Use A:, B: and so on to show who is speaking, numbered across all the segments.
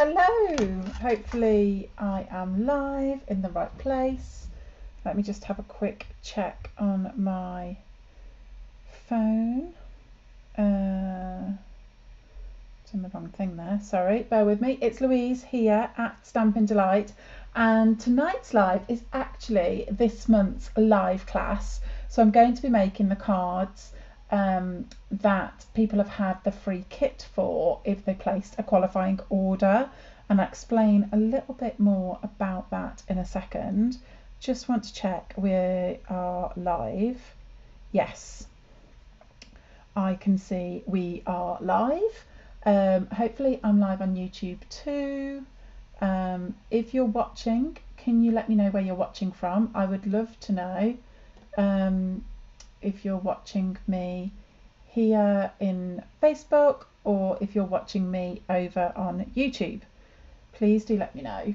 A: Hello, hopefully I am live in the right place. Let me just have a quick check on my phone. Done the wrong thing there, sorry, bear with me. It's Louise here at Stampin' Delight, and tonight's live is actually this month's live class. So I'm going to be making the cards that people have had the free kit for if they placed a qualifying order, and I'll explain a little bit more about that in a second. Just want to check we are live. Yes, I can see we are live. Hopefully I'm live on YouTube too. If you're watching, can you let me know where you're watching from? I would love to know if you're watching me here in Facebook or if you're watching me over on YouTube. Please do let me know,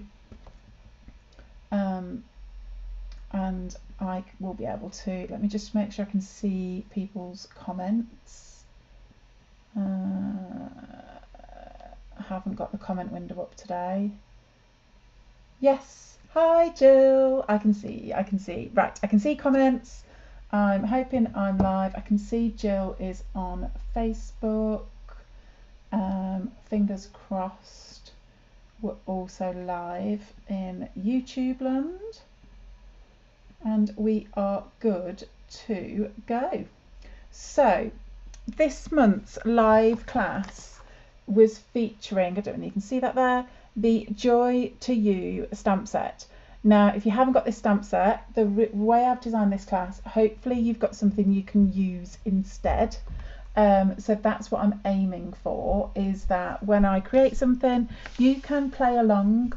A: and I will be able to, let me just make sure I can see people's comments. I haven't got the comment window up today. Yes, hi Jill, I can see, right, I can see comments. I'm hoping I'm live. I can see Jill is on Facebook. Fingers crossed we're also live in YouTube land, and we are good to go. So this month's live class was featuring, I don't know if you can see that there, the Joy to You stamp set. Now, if you haven't got this stamp set, the way I've designed this class, hopefully you've got something you can use instead. So that's what I'm aiming for, is that when I create something, you can play along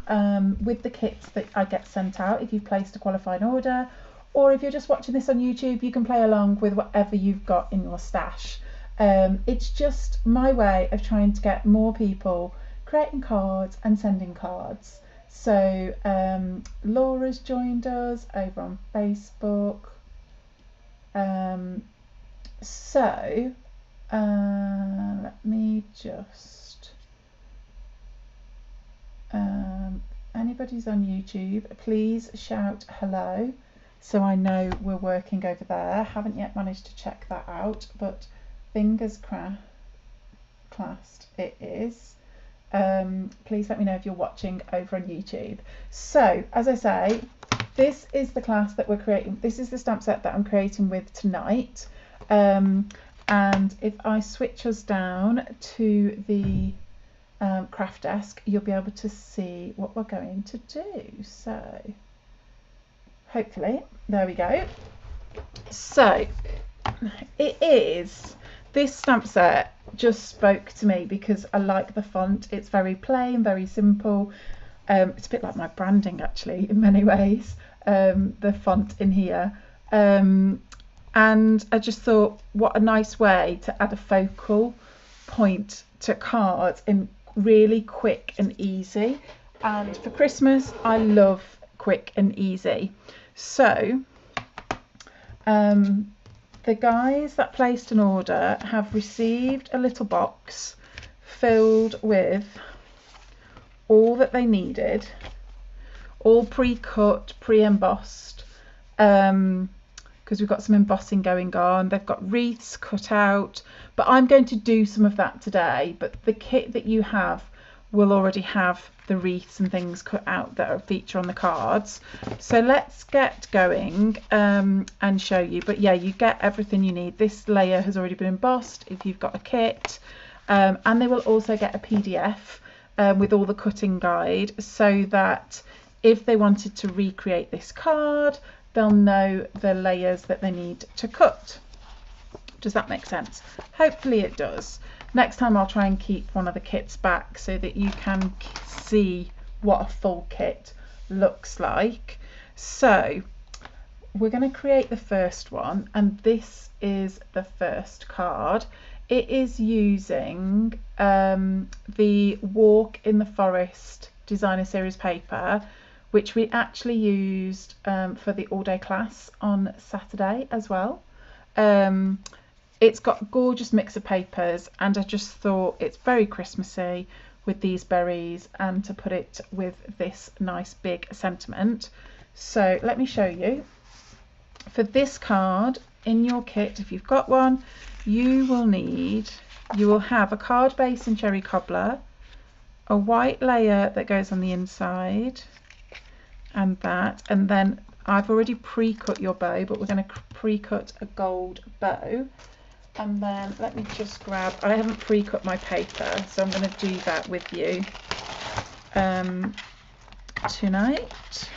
A: with the kits that I get sent out if you've placed a qualifying order, or if you're just watching this on YouTube, you can play along with whatever you've got in your stash. It's just my way of trying to get more people creating cards and sending cards. So Laura's joined us over on Facebook. Let me just, anybody's on YouTube, please shout hello so I know we're working over there. Haven't yet managed to check that out, but fingers crossed it is. Please let me know if you're watching over on YouTube. So as I say, this is the class that we're creating. This is the stamp set that I'm creating with tonight. And if I switch us down to the craft desk, you'll be able to see what we're going to do. So hopefully, there we go. So it is, this stamp set just spoke to me because I like the font. It's very plain, very simple. It's a bit like my branding actually in many ways, the font in here. And I just thought, what a nice way to add a focal point to cards in really quick and easy. And for Christmas, I love quick and easy. So the guys that placed an order have received a little box filled with all that they needed, all pre-cut, pre-embossed, because we've got some embossing going on. They've got wreaths cut out, but I'm going to do some of that today. But the kit that you have will already have the wreaths and things cut out that are feature on the cards. So let's get going and show you. But yeah, you get everything you need. This layer has already been embossed if you've got a kit, and they will also get a PDF with all the cutting guide, so that if they wanted to recreate this card, they'll know the layers that they need to cut. Does that make sense? Hopefully it does. Next time I'll try and keep one of the kits back so that you can see what a full kit looks like. So we're going to create the first one, and this is the first card. It is using the Walk in the Forest Designer Series paper, which we actually used for the all-day class on Saturday as well. It's got a gorgeous mix of papers, and I just thought it's very Christmassy with these berries and to put it with this nice big sentiment. So let me show you. For this card in your kit, if you've got one, you will have a card base in Cherry Cobbler, a white layer that goes on the inside, and then I've already pre-cut your bow, but we're going to pre-cut a gold bow. And then let me just grab, I haven't pre-cut my paper, so I'm going to do that with you tonight.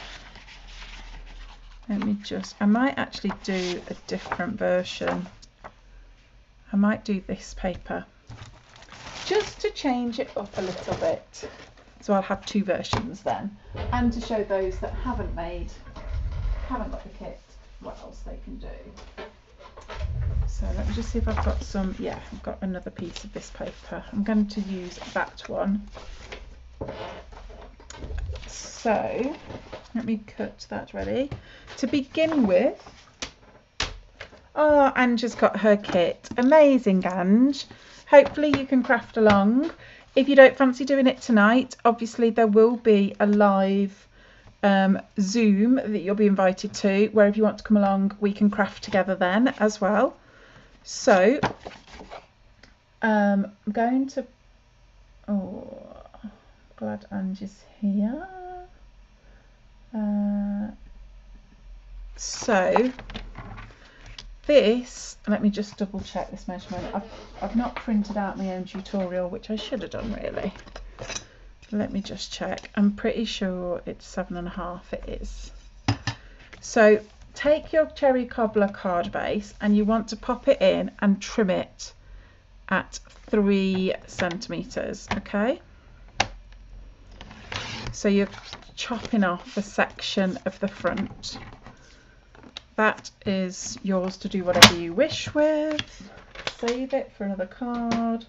A: I might actually do a different version. I might do this paper just to change it up a little bit. So I'll have two versions then, and to show those that haven't got the kit what else they can do. So let me just see if I've got some. Yeah, I've got another piece of this paper. I'm going to use that one. So let me cut that ready. To begin with, oh, Ange has got her kit. Amazing, Ange. Hopefully you can craft along. If you don't fancy doing it tonight, obviously there will be a live Zoom that you'll be invited to, where if you want to come along, we can craft together then as well. So I'm going to, oh, glad Ange is here. So this, let me just double check this measurement. I've not printed out my own tutorial, which I should have done really. Let me just check. I'm pretty sure it's 7.5. It is. So take your Cherry Cobbler card base and you want to pop it in and trim it at 3 centimeters. Okay. So you're chopping off a section of the front. That is yours to do whatever you wish with. Save it for another card.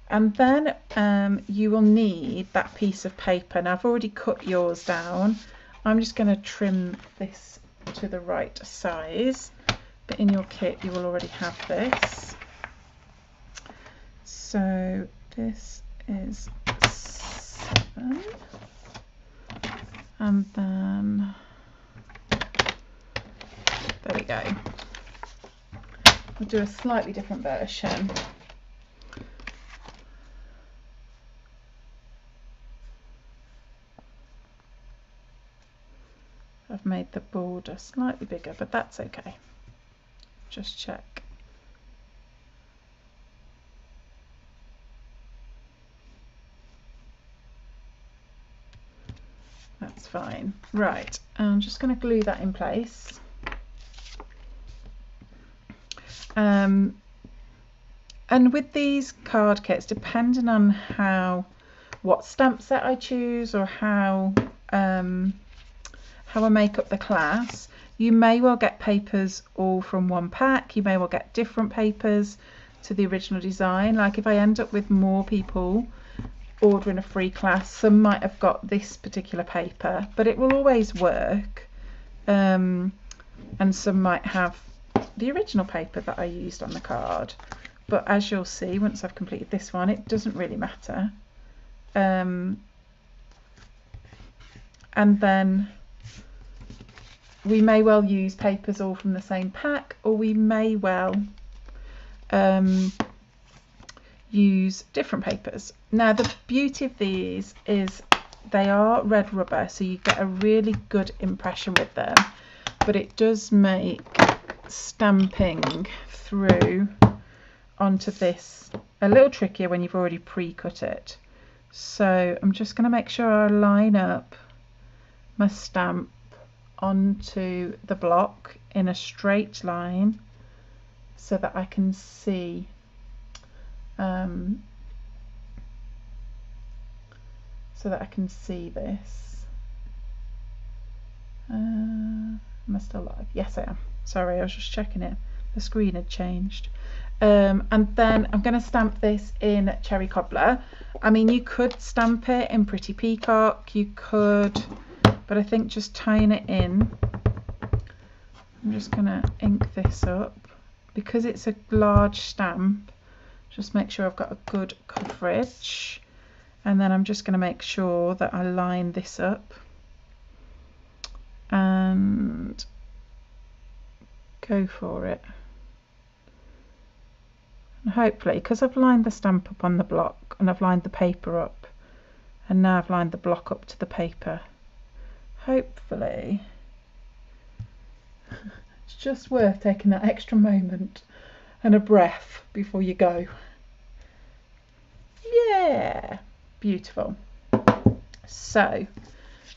A: And then you will need that piece of paper. Now I've already cut yours down. I'm just going to trim this to the right size. But in your kit you will already have this. So this is 7. And then there we go. We'll do a slightly different version. I've made the border slightly bigger, but that's okay. Just check. That's fine. Right, I'm just going to glue that in place. And with these card kits, depending on what stamp set I choose or how I make up the class, you may well get papers all from one pack. You may well get different papers to the original design. Like if I end up with more people ordering a free class, some might have got this particular paper, but it will always work. And some might have the original paper that I used on the card. But as you'll see, once I've completed this one, it doesn't really matter. And then we may well use papers all from the same pack, or we may well use different papers. Now the beauty of these is they are red rubber, so you get a really good impression with them, but it does make stamping through onto this a little trickier when you've already pre-cut it. So I'm just going to make sure I line up my stamp onto the block in a straight line so that I can see this. Am I still live? Yes, I am. Sorry, I was just checking it. The screen had changed. And then I'm going to stamp this in Cherry Cobbler. I mean, you could stamp it in Pretty Peacock, you could, but I think just tying it in, I'm just going to ink this up. Because it's a large stamp, just make sure I've got a good coverage. And then I'm just going to make sure that I line this up and go for it. And hopefully, because I've lined the stamp up on the block and I've lined the paper up, and now I've lined the block up to the paper, hopefully it's just worth taking that extra moment and a breath before you go. Yeah, beautiful. So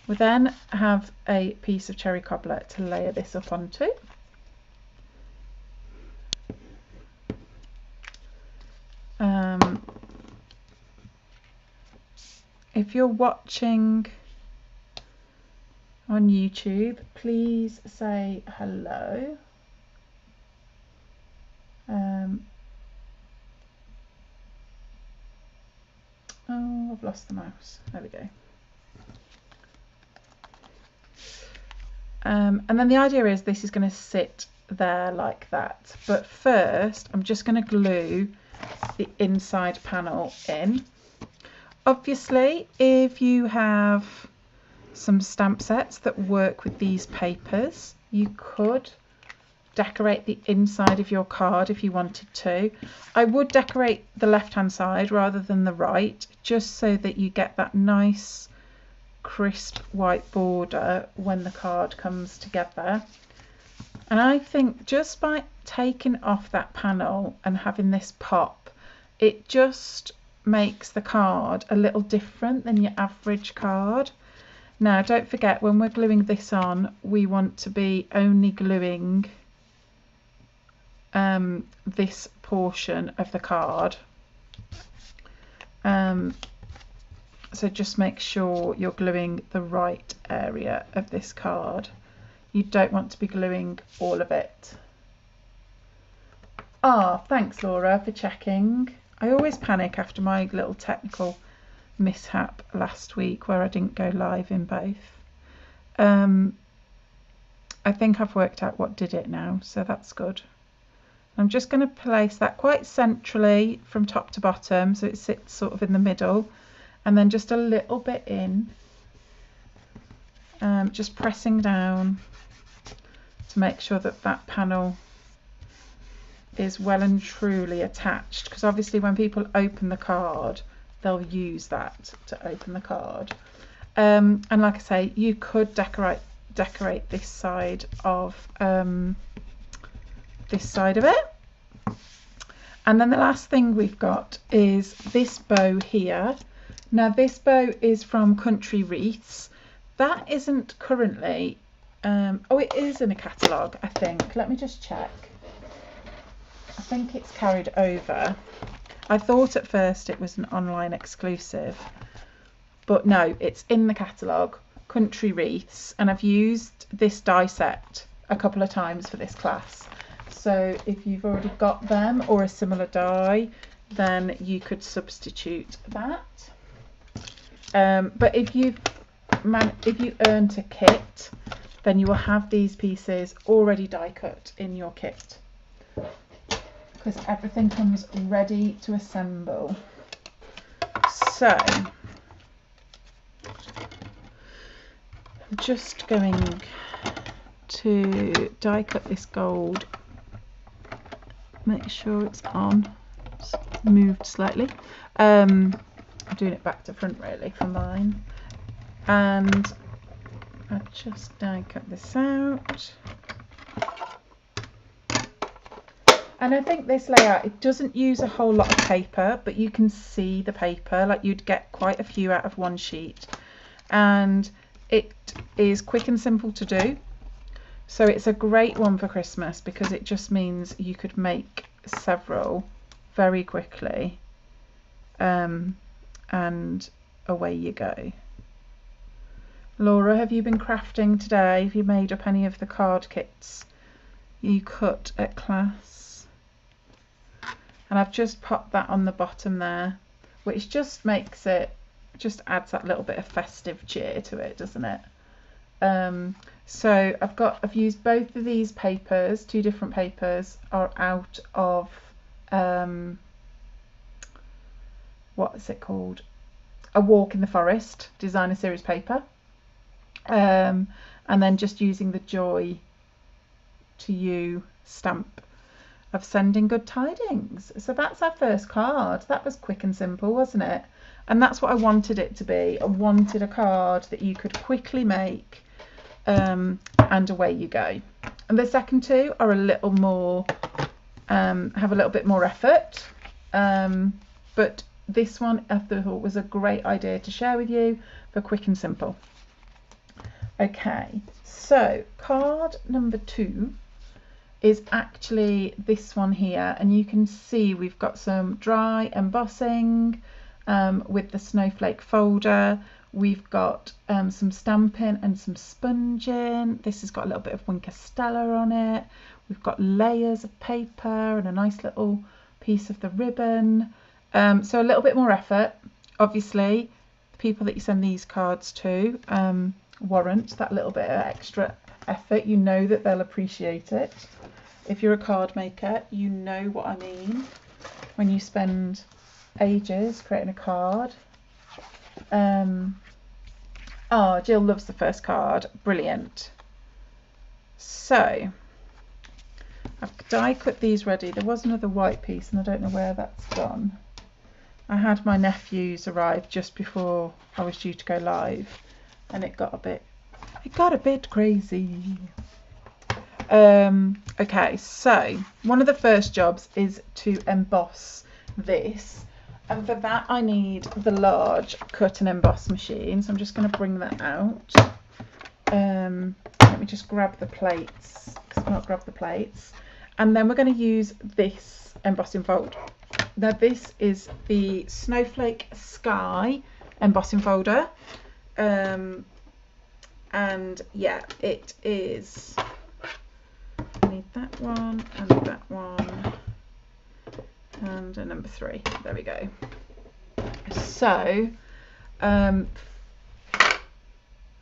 A: we then have a piece of cherry cobbler to layer this up onto. If you're watching on YouTube, please say hello. Oh, I've lost the mouse. There we go. And then the idea is this is going to sit there like that. But first, I'm just going to glue the inside panel in. Obviously, if you have some stamp sets that work with these papers, you could decorate the inside of your card if you wanted to. I would decorate the left hand side rather than the right, just so that you get that nice crisp white border when the card comes together. And I think just by taking off that panel and having this pop, it just makes the card a little different than your average card. Now don't forget, when we're gluing this on, we want to be only gluing this portion of the card. So just make sure you're gluing the right area of this card. You don't want to be gluing all of it. Ah, thanks Laura for checking. I always panic after my little technical mishap last week where I didn't go live in both. I think I've worked out what did it now, so that's good. I'm just going to place that quite centrally from top to bottom, so it sits sort of in the middle, and then just a little bit in, just pressing down to make sure that that panel is well and truly attached, because obviously when people open the card, they'll use that to open the card. And like I say, you could decorate this side of it. And then the last thing we've got is this bow here. Now this bow is from Country Wreaths. That isn't currently, oh, it is in a catalogue, I think. Let me just check. I think it's carried over. I thought at first it was an online exclusive, but no, it's in the catalogue, Country Wreaths, and I've used this die set a couple of times for this class. So if you've already got them or a similar die, then you could substitute that. But if you earned a kit, then you will have these pieces already die cut in your kit, because everything comes ready to assemble. So I'm just going to die cut this gold, make sure it's on. It's moved slightly. I'm doing it back to front really for mine, and I just die cut this out. And I think this layout, it doesn't use a whole lot of paper, but you can see the paper, like you'd get quite a few out of one sheet, and it is quick and simple to do. So it's a great one for Christmas because it just means you could make several very quickly, and away you go. Laura, have you been crafting today? Have you made up any of the card kits you cut at class? And I've just popped that on the bottom there, which just makes it, just adds that little bit of festive cheer to it, doesn't it? So I've used both of these papers, two different papers, are out of what is it called? A Walk in the Forest designer series paper, and then just using the Joy to You stamp of sending good tidings. So that's our first card. That was quick and simple, wasn't it? And that's what I wanted it to be. I wanted a card that you could quickly make, and away you go. And the second two are a little more, have a little bit more effort, but this one I thought was a great idea to share with you for quick and simple. Okay, so card number 2 is actually this one here, and you can see we've got some dry embossing with the snowflake folder. We've got some stamping and some sponging. This has got a little bit of Wink of Stella on it. We've got layers of paper and a nice little piece of the ribbon. So a little bit more effort. Obviously, the people that you send these cards to warrant that little bit of extra effort. You know that they'll appreciate it. If you're a card maker, you know what I mean when you spend ages creating a card. Oh, Jill loves the first card. Brilliant. So I've die cut these ready. There was another white piece and I don't know where that's gone. I had my nephews arrive just before I was due to go live, and it got a bit crazy. Okay, so one of the first jobs is to emboss this, and for that I need the large cut and emboss machine. So I'm just going to bring that out. Let me just grab the plates, because I've not grabbed the plates, and then we're going to use this embossing folder. Now this is the Snowflake Sky embossing folder, and yeah, it is, I need that one and that one and a number 3. There we go. So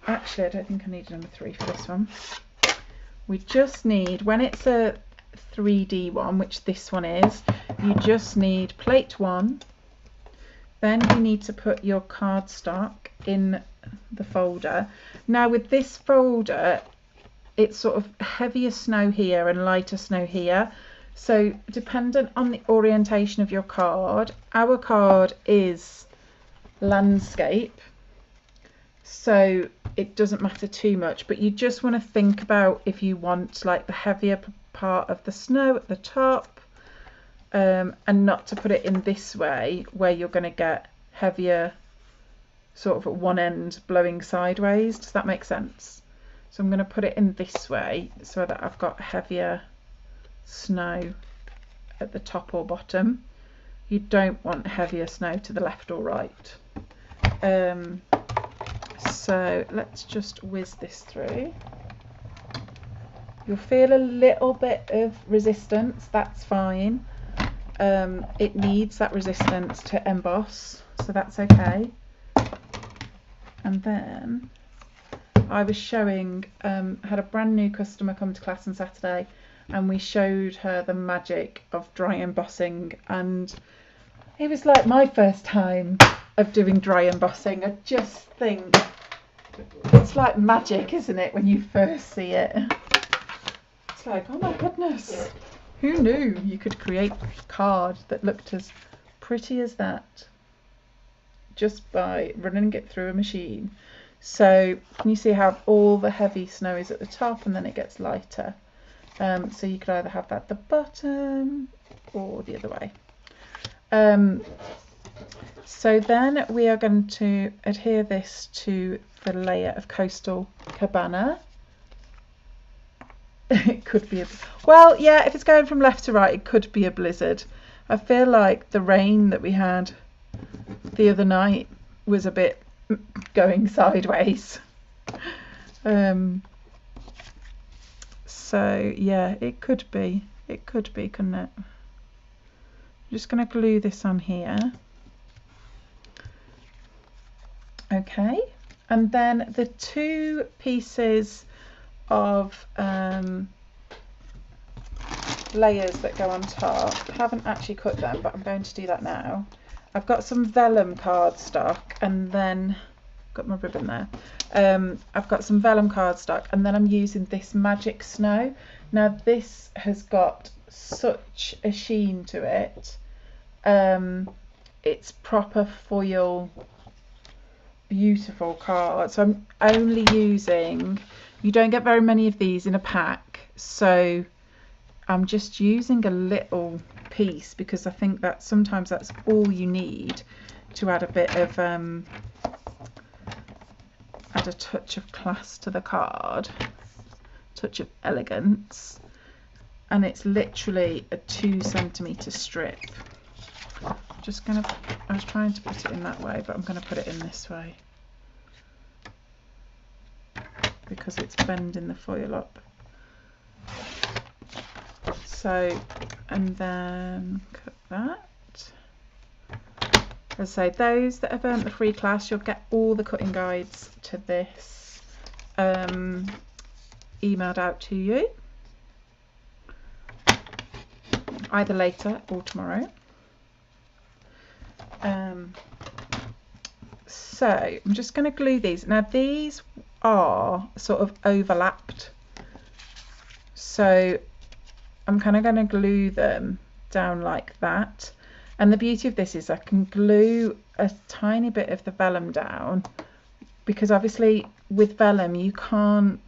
A: actually I don't think I need a number 3 for this one. We just need, when it's a 3D one, which this one is, you just need plate 1, then you need to put your cardstock in the folder. Now with this folder, it's sort of heavier snow here and lighter snow here, so dependent on the orientation of your card, our card is landscape, so it doesn't matter too much, but you just want to think about if you want like the heavier part of the snow at the top, and not to put it in this way where you're going to get heavier sort of at one end blowing sideways. Does that make sense? So I'm going to put it in this way so that I've got heavier snow at the top or bottom. You don't want heavier snow to the left or right. So let's just whiz this through. You'll feel a little bit of resistance, that's fine. It needs that resistance to emboss, so that's okay. And then I was showing, had a brand new customer come to class on Saturday, and we showed her the magic of dry embossing, and it was like my first time of doing dry embossing. I just think it's like magic, isn't it, when you first see it? It's like, oh my goodness, who knew you could create a card that looked as pretty as that just by running it through a machine. So can you see how all the heavy snow is at the top and then it gets lighter? So you could either have that at the bottom or the other way. So then we are going to adhere this to the layer of Coastal Cabana. It could be well, yeah, if it's going from left to right, it could be a blizzard. I feel like the rain that we had the other night was a bit going sideways. So yeah, it could be, couldn't it? I'm just going to glue this on here. Okay, and then the 2 pieces of layers that go on top, I haven't actually cut them, but I'm going to do that now. I've got some vellum cardstock, and then got my ribbon there. I've got some vellum cardstock, and then I'm using this Magic Snow. Now this has got such a sheen to it. It's proper foil, beautiful card. So I'm only using, you don't get very many of these in a pack, so I'm just using a little piece because I think that sometimes that's all you need to add a bit of add a touch of class to the card, touch of elegance. And it's literally a 2 centimetre strip. Just gonna, I was trying to put it in that way, but I'm gonna put it in this way because it's bending the foil up. So, and then cut that. As I say, those that have earned the free class, you'll get all the cutting guides to this emailed out to you either later or tomorrow. So I'm just going to glue these. Now these are sort of overlapped, so I'm kind of going to glue them down like that. And the beauty of this is I can glue a tiny bit of the vellum down, because obviously with vellum you can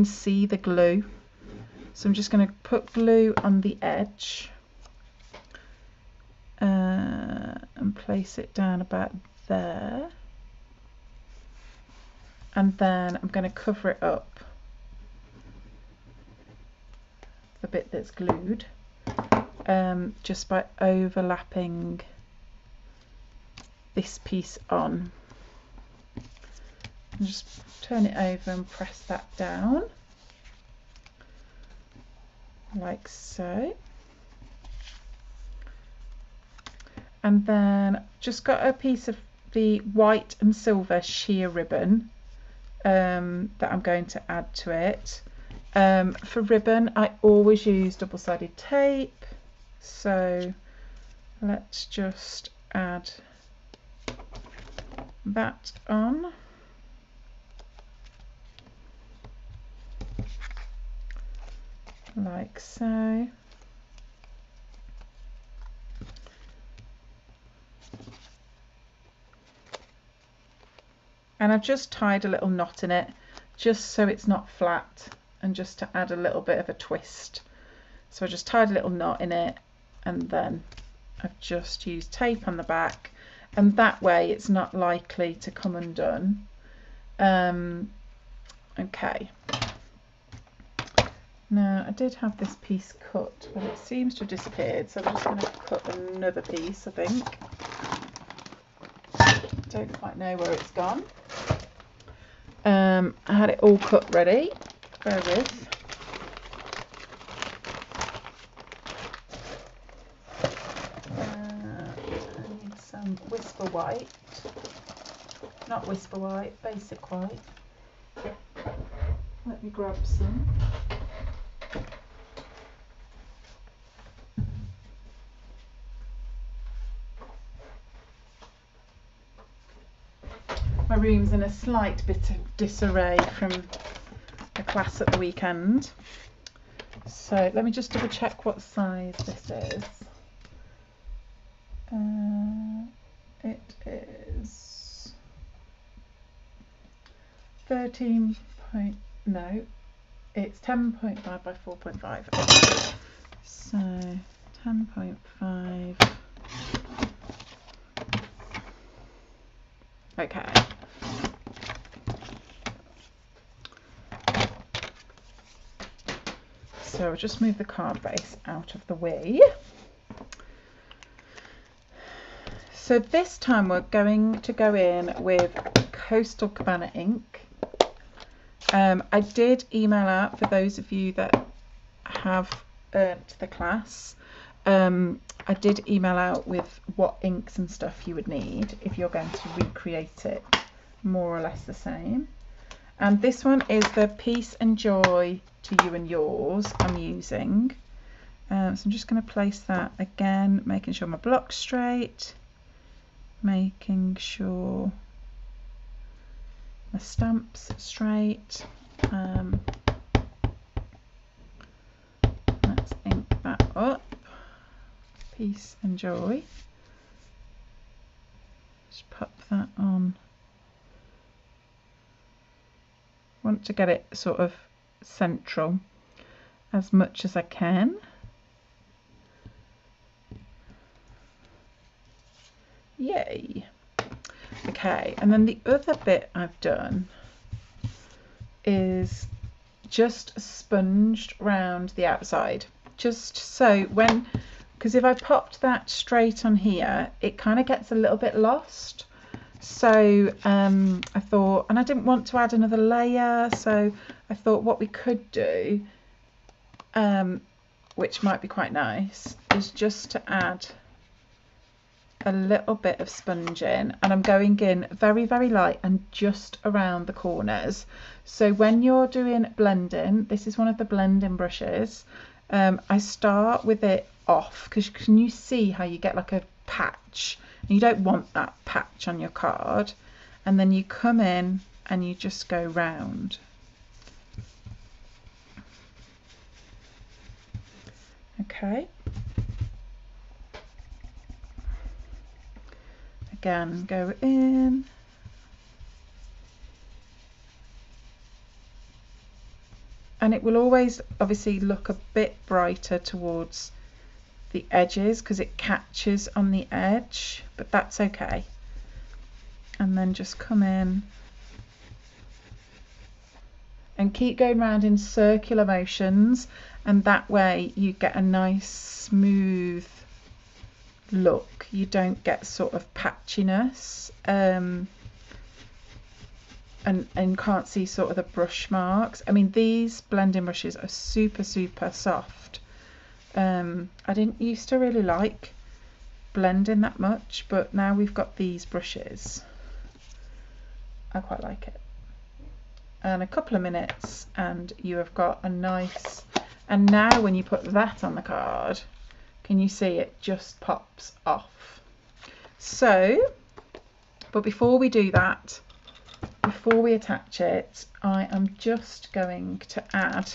A: see the glue. So I'm just going to put glue on the edge and place it down about there, and then I'm going to cover it up, the bit that's glued, just by overlapping this piece on. And just turn it over and press that down like so. And then just got a piece of the white and silver sheer ribbon that I'm going to add to it. For ribbon I always use double-sided tape, so let's just add that on. Like so. And I've just tied a little knot in it just so it's not flat, and just to add a little bit of a twist. So I just tied a little knot in it, and then I've just used tape on the back, and that way it's not likely to come undone. Okay. Now I did have this piece cut, but it seems to have disappeared, so I'm just going to cut another piece, I think. Don't quite know where it's gone. I had it all cut ready. Bear with. I need some Whisper White. Not Whisper White, Basic White. Let me grab some. My room's in a slight bit of disarray from the class at the weekend. So let me just double check what size this is. It is 13 point, no, it's 10.5 by 4.5. So 10.5. Okay. So I'll just move the card base out of the way. So this time we're going to go in with Coastal Cabana ink. I did email out, for those of you that have earned the class, I did email out with what inks and stuff you would need if you're going to recreate it, more or less the same. And this one is the Peace and Joy to You and Yours I'm using. So I'm just going to place that again, making sure my block's straight. making sure my stamps straight. Let's ink that up. Peace and joy. Just pop that on. Want to get it sort of central as much as I can. Yay. Okay, and then the other bit I've done is just sponged round the outside, just so when, because if I popped that straight on here, it kind of gets a little bit lost. So I thought, and I didn't want to add another layer, so I thought what we could do, which might be quite nice, is just to add a little bit of sponge in, and I'm going in very, very light and just around the corners. So when you're doing blending, this is one of the blending brushes. I start with it off, because can you see how you get like a patch, and you don't want that patch on your card, and then you come in and you just go round. Okay. Again, go in. And it will always obviously look a bit brighter towards the edges because it catches on the edge, but that's okay. And then just come in and keep going round in circular motions, and that way you get a nice smooth look. You don't get sort of patchiness, and can't see sort of the brush marks. I mean, these blending brushes are super soft. I didn't used to really like blending that much, but now we've got these brushes, I quite like it. And a couple of minutes and you have got a nice, and now when you put that on the card, can you see it just pops off? So, but before we do that, before we attach it, I am just going to add,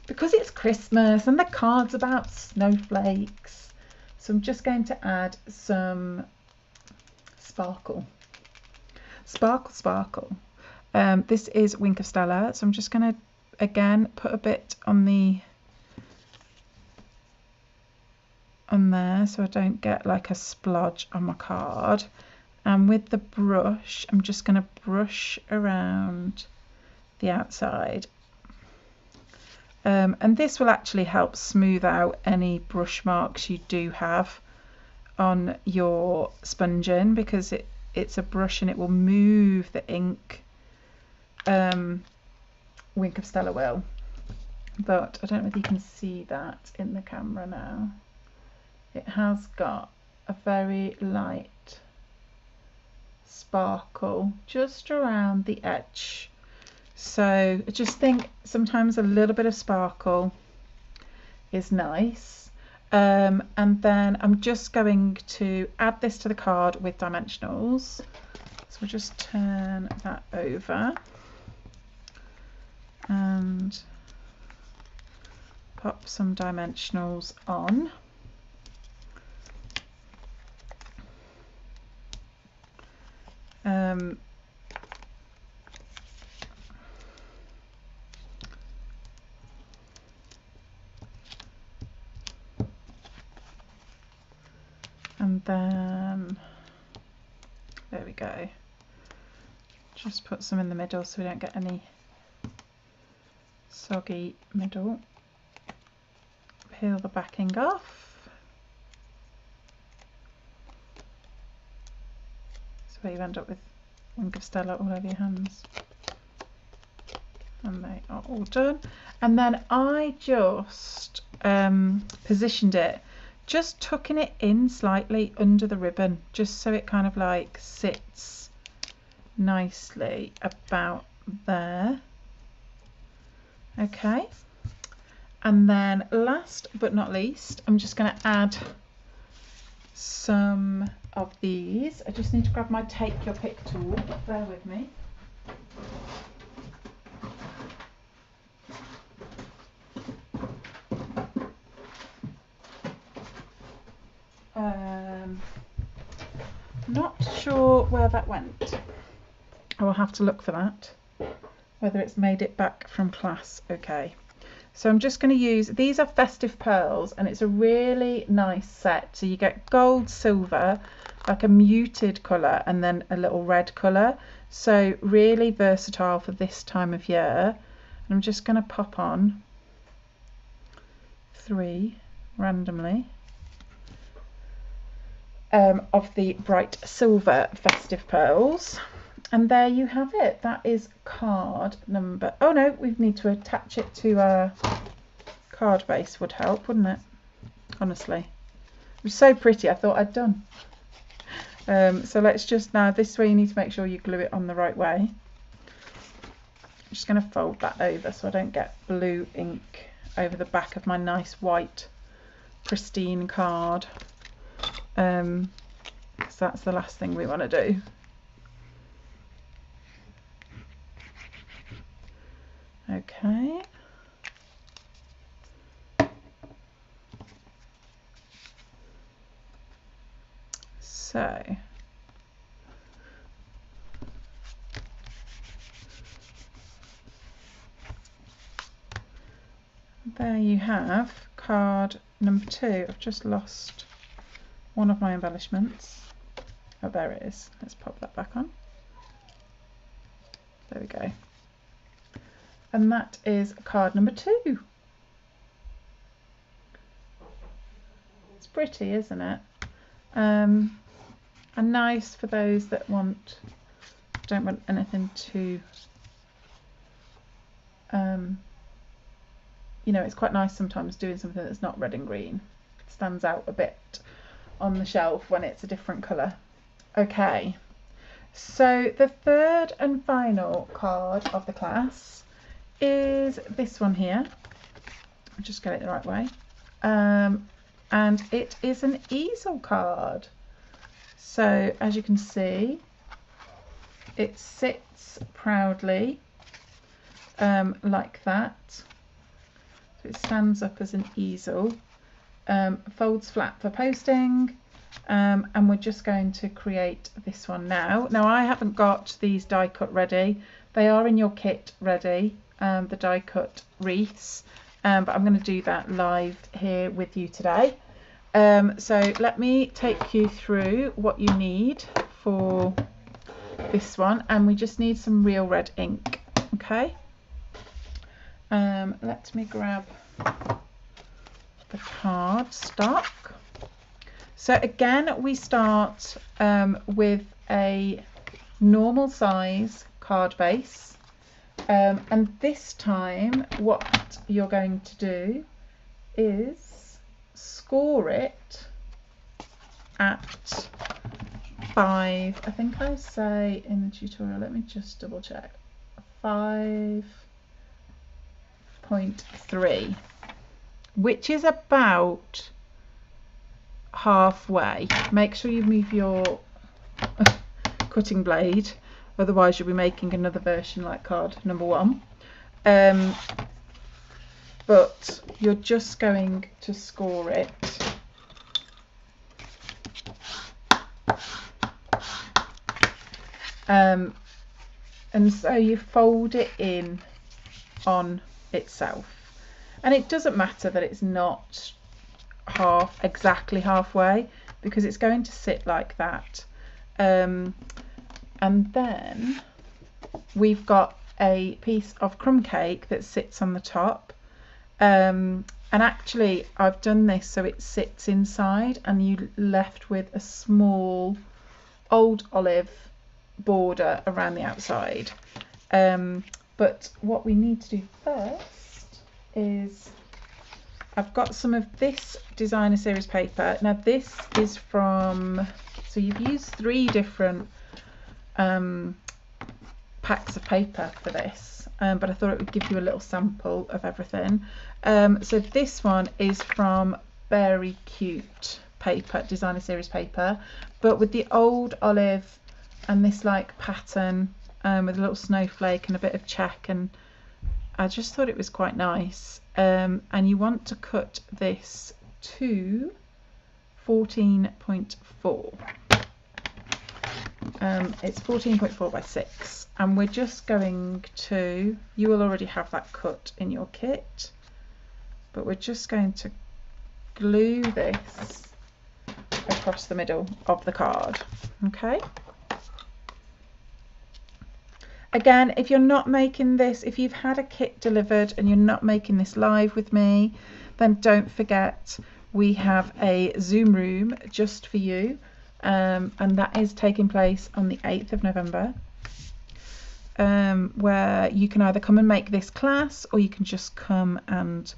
A: because it's Christmas and the card's about snowflakes, so I'm just going to add some sparkle. Sparkle. This is Wink of Stella, so I'm just going to again put a bit on there so I don't get like a splodge on my card. And with the brush, I'm just going to brush around the outside. And this will actually help smooth out any brush marks you do have on your sponging, because it's a brush and it will move the ink. Wink of Stella will, but I don't know if you can see that in the camera now. It has got a very light sparkle just around the edge, so I just think sometimes a little bit of sparkle is nice. And then I'm just going to add this to the card with dimensionals, so we'll just turn that over and pop some dimensionals on. And then there we go, just put some in the middle so we don't get any soggy middle. Peel the backing off, so you end up with Wink of Stella all over your hands. And they are all done. And then I just positioned it, just tucking it in slightly under the ribbon, just so it kind of like sits nicely about there. Okay, and then last but not least, I'm just going to add some of these. I just need to grab my take your pick tool. Bear with me. Not sure where that went. I will have to look for that, whether it's made it back from class. Okay, so I'm just going to use, these are Festive Pearls, and it's a really nice set. So you get gold, silver, like a muted colour, and then a little red colour. So really versatile for this time of year. And I'm just going to pop on 3 randomly of the bright silver Festive Pearls. And there you have it. That is card number, oh no, we need to attach it to a card base, would help, wouldn't it? Honestly, it was so pretty, I thought I'd done. So let's just, now this way you need to make sure you glue it on the right way. I'm just going to fold that over so I don't get blue ink over the back of my nice white pristine card. So that's the last thing we want to do. Okay. So there you have card number 2. I've just lost one of my embellishments. Oh, there it is. Let's pop that back on. There we go. And that is card number 2. It's pretty, isn't it? And nice for those that don't want anything too, you know, it's quite nice sometimes doing something that's not red and green. It stands out a bit on the shelf when it's a different colour. Okay, so the third and final card of the class is this one here. I'll just get it the right way. And it is an easel card. So as you can see, it sits proudly like that. So it stands up as an easel, folds flat for posting, and we're just going to create this one now. Now I haven't got these die cut ready. They are in your kit ready, the die cut wreaths, but I'm going to do that live here with you today. So let me take you through what you need for this one, and we just need some real red ink. Okay, let me grab the card stock. So again, we start with a normal size card base, and this time what you're going to do is score it at 5, I think I say in the tutorial, let me just double check, 5.3, which is about halfway. Make sure you move your cutting blade, otherwise you'll be making another version like card number 1. But you're just going to score it and so you fold it in on itself, and it doesn't matter that it's not exactly halfway, because it's going to sit like that. And then we've got a piece of crumb cake that sits on the top, and actually I've done this so it sits inside and you're left with a small old olive border around the outside. But what we need to do first is, I've got some of this designer series paper. Now this is from, so you've used 3 different packs of paper for this, but I thought it would give you a little sample of everything. So this one is from Berry Cute paper, designer series paper, but with the old olive and this like pattern with a little snowflake and a bit of check, and I just thought it was quite nice. And you want to cut this to 14.4. It's 14.4 by 6, and we're just going to, you will already have that cut in your kit, but we're just going to glue this across the middle of the card. Okay, again, if you're not making this, if you've had a kit delivered and you're not making this live with me, then don't forget we have a Zoom room just for you, and that is taking place on the 8th of November, where you can either come and make this class, or you can just come and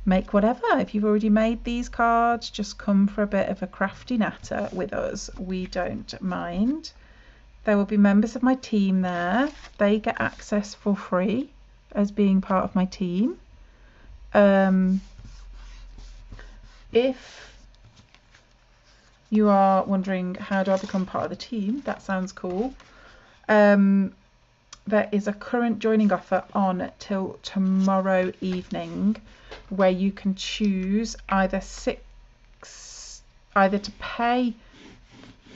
A: make whatever. If you've already made these cards, just come for a bit of a crafty natter with us. We don't mind. There will be members of my team there. They get access for free as being part of my team. If you are wondering, how do I become part of the team? That sounds cool. There is a current joining offer on till tomorrow evening, where you can choose either to pay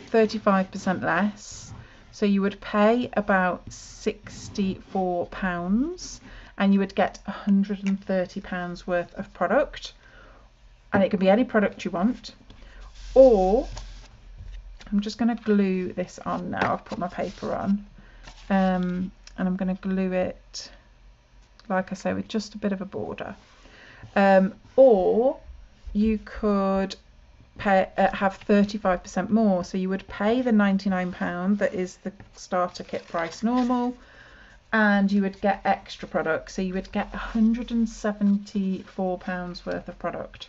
A: 35% less. So you would pay about £64 and you would get £130 worth of product, and it can be any product you want. Or I'm just going to glue this on now. I've put my paper on, and I'm going to glue it, like I say, with just a bit of a border. Or you could pay, have 35% more, so you would pay the £99 that is the starter kit price normal, and you would get extra products, so you would get £174 worth of product,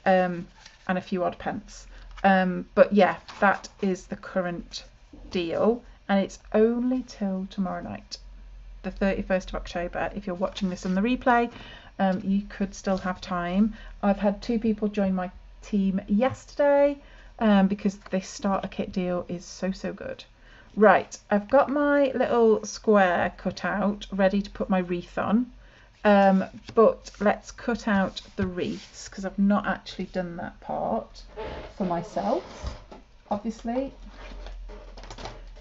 A: and a few odd pence. But yeah, that is the current deal, and it's only till tomorrow night, the 31st of October. If you're watching this on the replay, you could still have time. I've had 2 people join my team yesterday, because this starter kit deal is so good. Right, I've got my little square cut out ready to put my wreath on, but let's cut out the wreaths, because I've not actually done that part for myself. Obviously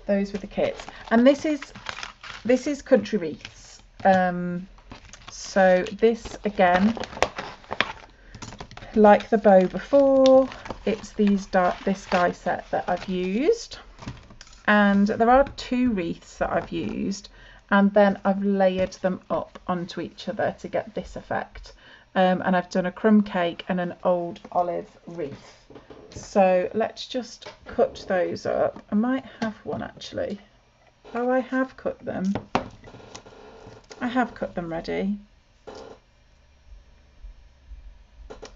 A: those were the kits, and this is country wreaths. So this, again, like the bow before, it's this die set that I've used, and there are 2 wreaths that I've used, and then I've layered them up onto each other to get this effect, and I've done a crumb cake and an old olive wreath. So let's just cut those up. I might have one actually. Oh, I have cut them. I have cut them ready.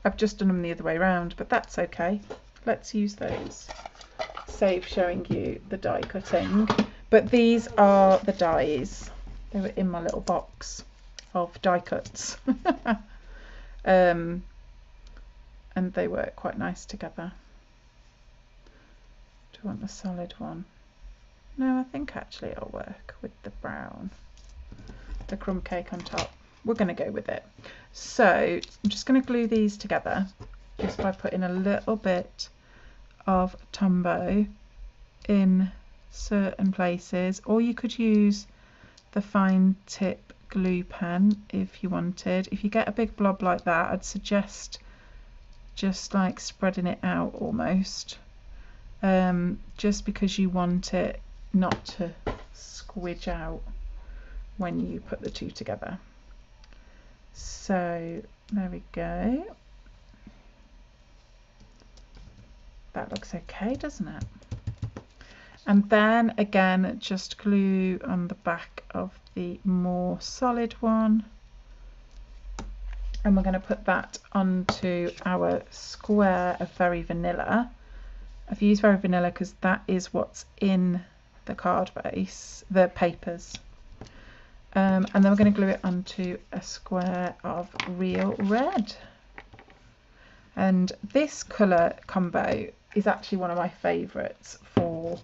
A: I've just done them the other way around, but that's okay. Let's use those. Save showing you the die cutting. But these are the dies. They were in my little box of die cuts. And they work quite nice together. Do you want the solid one? No, I think actually it'll work with the brown, the crumb cake on top. We're going to go with it. So I'm just going to glue these together just by putting a little bit of Tombow in certain places, or you could use the fine tip glue pen if you wanted. If you get a big blob like that, I'd suggest just like spreading it out almost, just because you want it not to squidge out when you put the 2 together. So there we go. That looks okay, doesn't it? And then again, just glue on the back of the more solid one, and we're going to put that onto our square of Very Vanilla. I've used Very Vanilla because that is what's in the card base, the papers. And then we're going to glue it onto a square of Real Red. And this colour combo is actually one of my favourites for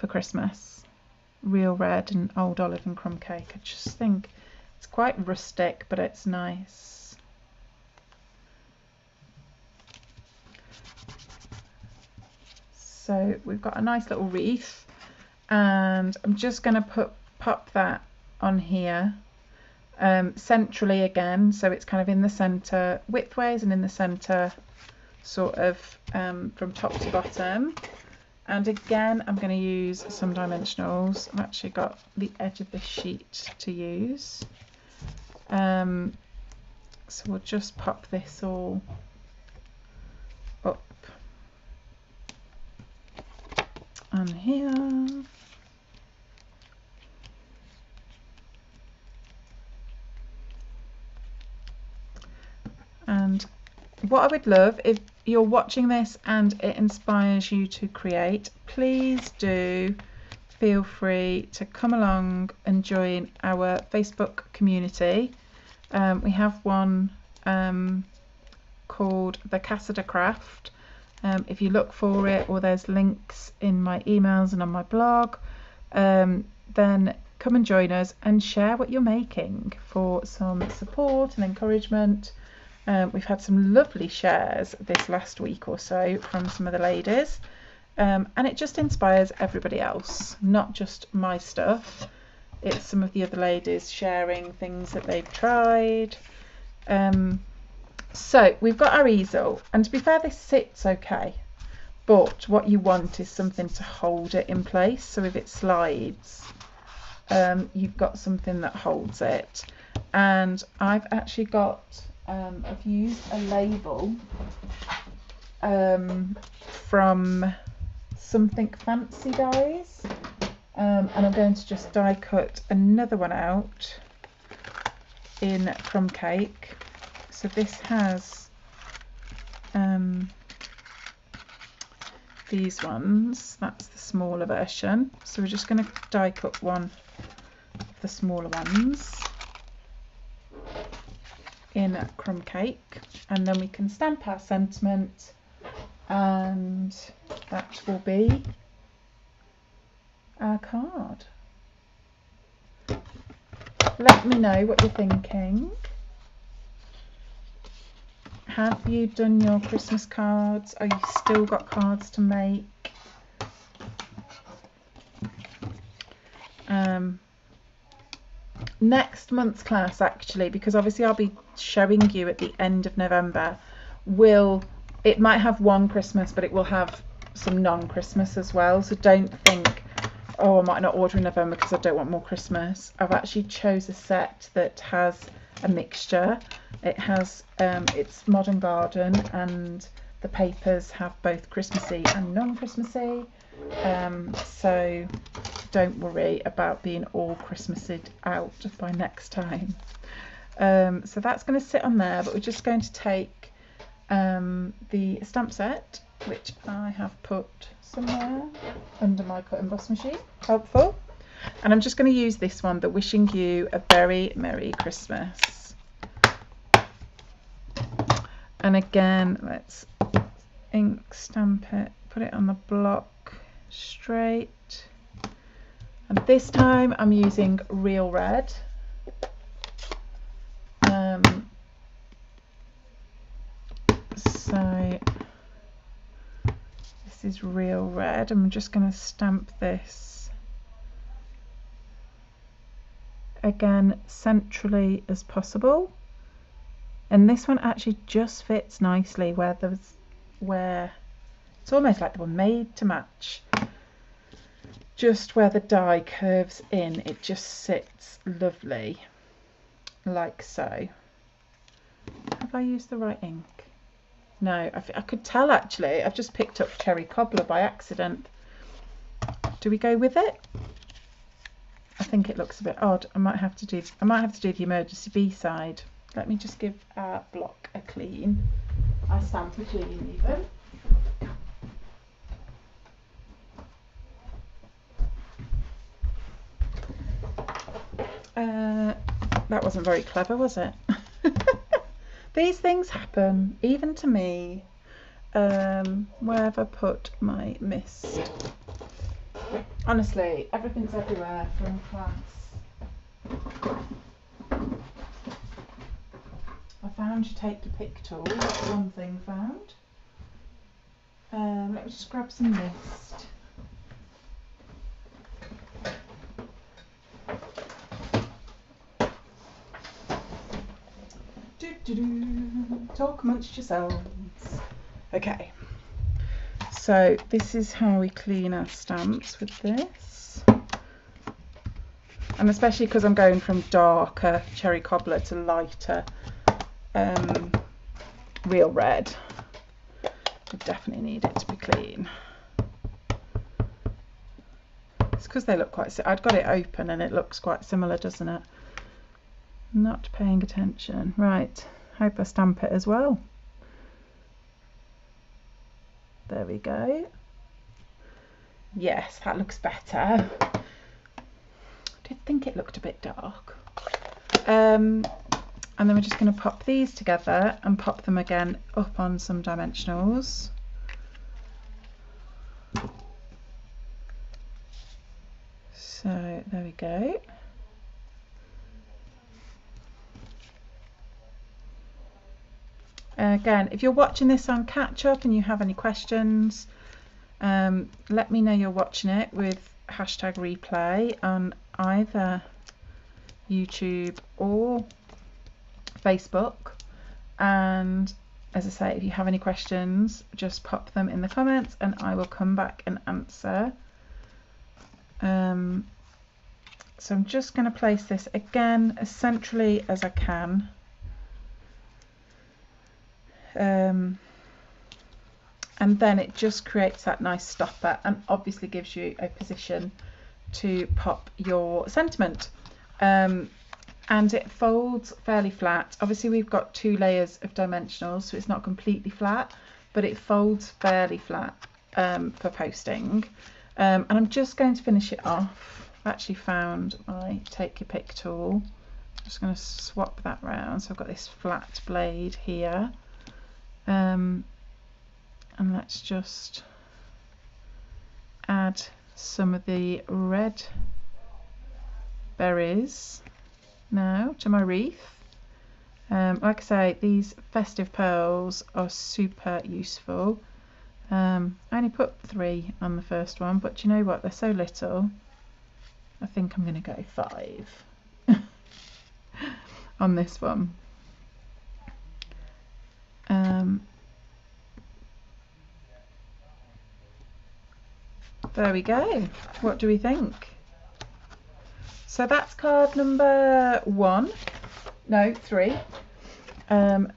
A: Christmas. Real Red and Old Olive and Crumb Cake. I just think it's quite rustic, but it's nice. So we've got a nice little wreath, and I'm just going to pop that on here centrally again, so it's kind of in the centre widthways and in the centre sort of from top to bottom. And again, I'm going to use some dimensionals. I've actually got the edge of this sheet to use. So we'll just pop this all up on here. And what I would love, if you're watching this and it inspires you to create, please do feel free to come along and join our Facebook community. We have one called the Cassida Craft. If you look for it, or there's links in my emails and on my blog, then come and join us and share what you're making for some support and encouragement. We've had some lovely shares this last week or so from some of the ladies, and it just inspires everybody else, not just my stuff. It's some of the other ladies sharing things that they've tried. So we've got our easel, and to be fair, this sits okay, but what you want is something to hold it in place. So if it slides, you've got something that holds it. And I've actually got I've used a label from Something Fancy Dies, and I'm going to just die cut another one out in Crumb Cake. So this has these ones, that's the smaller version, so we're just going to die cut one of the smaller ones in Crumb Cake, and then we can stamp our sentiment, and that will be our card. Let me know what you're thinking. Have you done your Christmas cards? Are you still got cards to make? Next month's class, actually, because obviously I'll be showing you at the end of November, it might have one Christmas, but it will have some non-Christmas as well. So don't think, oh, I might not order in November because I don't want more Christmas. I've actually chose a set that has a mixture. It has it's Modern Garden, and the papers have both Christmassy and non-Christmassy. So don't worry about being all Christmassed out by next time. So that's going to sit on there, but we're just going to take the stamp set, which I have put somewhere under my cut and emboss machine, helpful, and I'm just going to use this one, the Wishing You a Very Merry Christmas. And again, let's ink stamp it, put it on the block straight, and this time I'm using Real Red. So this is Real Red. I'm just going to stamp this again centrally as possible, and this one actually just fits nicely where it's almost like they were made to match. Just where the die curves in, it just sits lovely, like so. Have I used the right ink? No, I could tell actually. I've just picked up Cherry Cobbler by accident. Do we go with it? I think it looks a bit odd. I might have to do the emergency B-side. Let me just give our block a clean. I stamp a clean even. That wasn't very clever, was it? These things happen, even to me. Where have I put my mist? Honestly, everything's everywhere from class. I found you take your pick tool. That's one thing found. Let me just grab some mist. Talk amongst yourselves. Okay, so this is how we clean our stamps with this, and especially because I'm going from darker cherry cobbler to lighter real red, I definitely need it to be clean. It's because they look quite, I'd got it open and it looks quite similar, doesn't it? Not paying attention. Right, hope I stamp it as well. There we go. Yes, that looks better. I did think it looked a bit dark. And then we're just going to pop these together and pop them again up on some dimensionals. So there we go. Again, if you're watching this on catch up and you have any questions, let me know you're watching it with #replay on either YouTube or Facebook. And as I say, if you have any questions, just pop them in the comments and I will come back and answer. So I'm just going to place this again as centrally as I can. And then it just creates that nice stopper and obviously gives you a position to pop your sentiment. And it folds fairly flat. Obviously we've got 2 layers of dimensionals, so it's not completely flat, but it folds fairly flat for posting. And I'm just going to finish it off. I actually found my take your pick tool. I'm just going to swap that round. So I've got this flat blade here. And let's just add some of the red berries now to my wreath. Like I say, these festive pearls are super useful. I only put 3 on the first one, but you know what, they're so little, I think I'm going to go 5 on this one. There we go. What do we think? So that's card number 1. No, 3.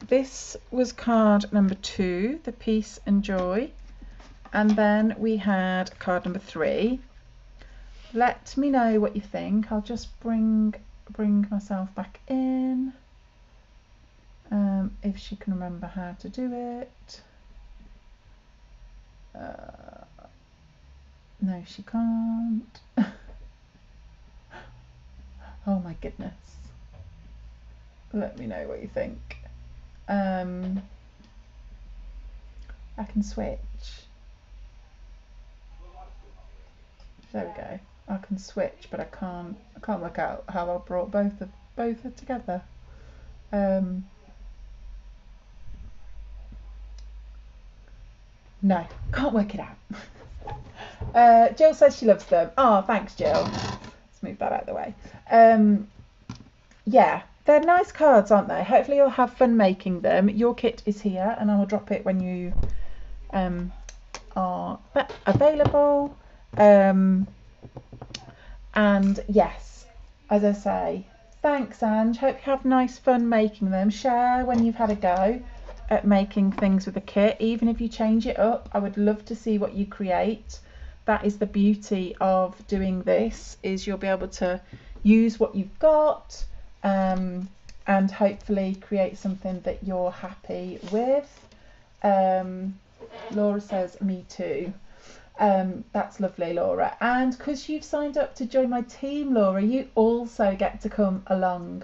A: This was card number 2, the Peace and Joy. And then we had card number 3. Let me know what you think. I'll just bring myself back in. If she can remember how to do it. No, she can't. Oh my goodness. Let me know what you think. I can switch. There we go. I can switch, but I can't work out how I brought both together. No, can't work it out. Jill says she loves them. Oh, thanks, Jill. Let's move that out of the way. Yeah, they're nice cards, aren't they? Hopefully you'll have fun making them. Your kit is here, and I will drop it when you are available. And yes, as I say, thanks, Ange. Hope you have nice fun making them. Share when you've had a go at making things with the kit. Even if you change it up, I would love to see what you create. That is the beauty of doing this, is you'll be able to use what you've got and hopefully create something that you're happy with. Laura says me too. That's lovely, Laura. And because you've signed up to join my team, Laura, you also get to come along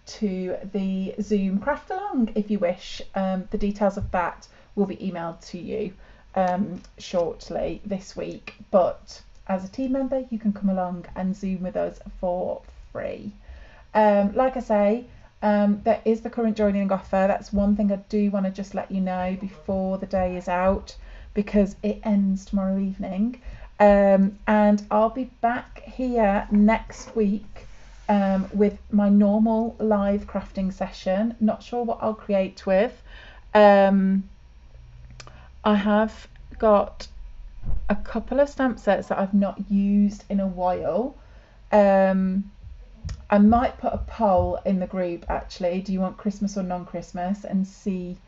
A: to the Zoom craft along if you wish. The details of that will be emailed to you shortly this week, but as a team member you can come along and Zoom with us for free. Like I say, there is the current joining offer. That's one thing I do want to just let you know before the day is out, because it ends tomorrow evening. And I'll be back here next week with my normal live crafting session. Not sure what I'll create with. I have got a couple of stamp sets that I've not used in a while. I might put a poll in the group actually. Do you want Christmas or non-Christmas? And see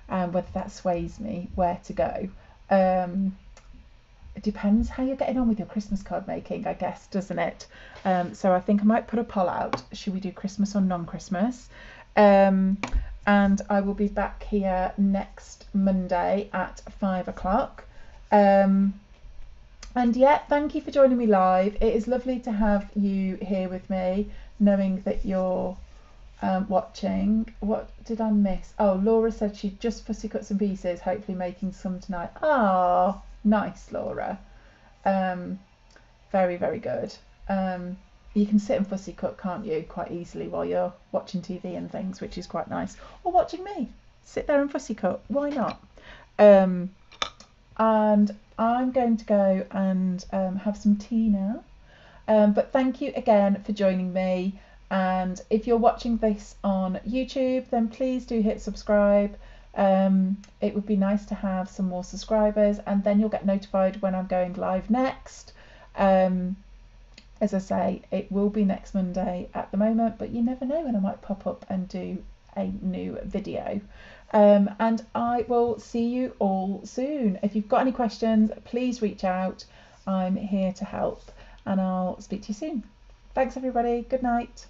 A: whether that sways me where to go. It depends how you're getting on with your Christmas card making, I guess, doesn't it? So I think I might put a poll out. Should we do Christmas or non-Christmas? And I will be back here next Monday at 5 o'clock. And yeah, thank you for joining me live. It is lovely to have you here with me, knowing that you're watching. What did I miss? Oh, Laura said she just fussy cut some pieces, hopefully making some tonight. Ah, nice, Laura. Very, very good. You can sit and fussy cut, can't you, quite easily while you're watching TV and things, which is quite nice. Or watching me sit there and fussy cut. Why not? And I'm going to go and have some tea now. But thank you again for joining me. And if you're watching this on YouTube, then please do hit subscribe. It would be nice to have some more subscribers, and then you'll get notified when I'm going live next. As I say, it will be next Monday at the moment, but you never know when I might pop up and do a new video. And I will see you all soon. If you've got any questions, please reach out. I'm here to help, and I'll speak to you soon. Thanks everybody. Good night.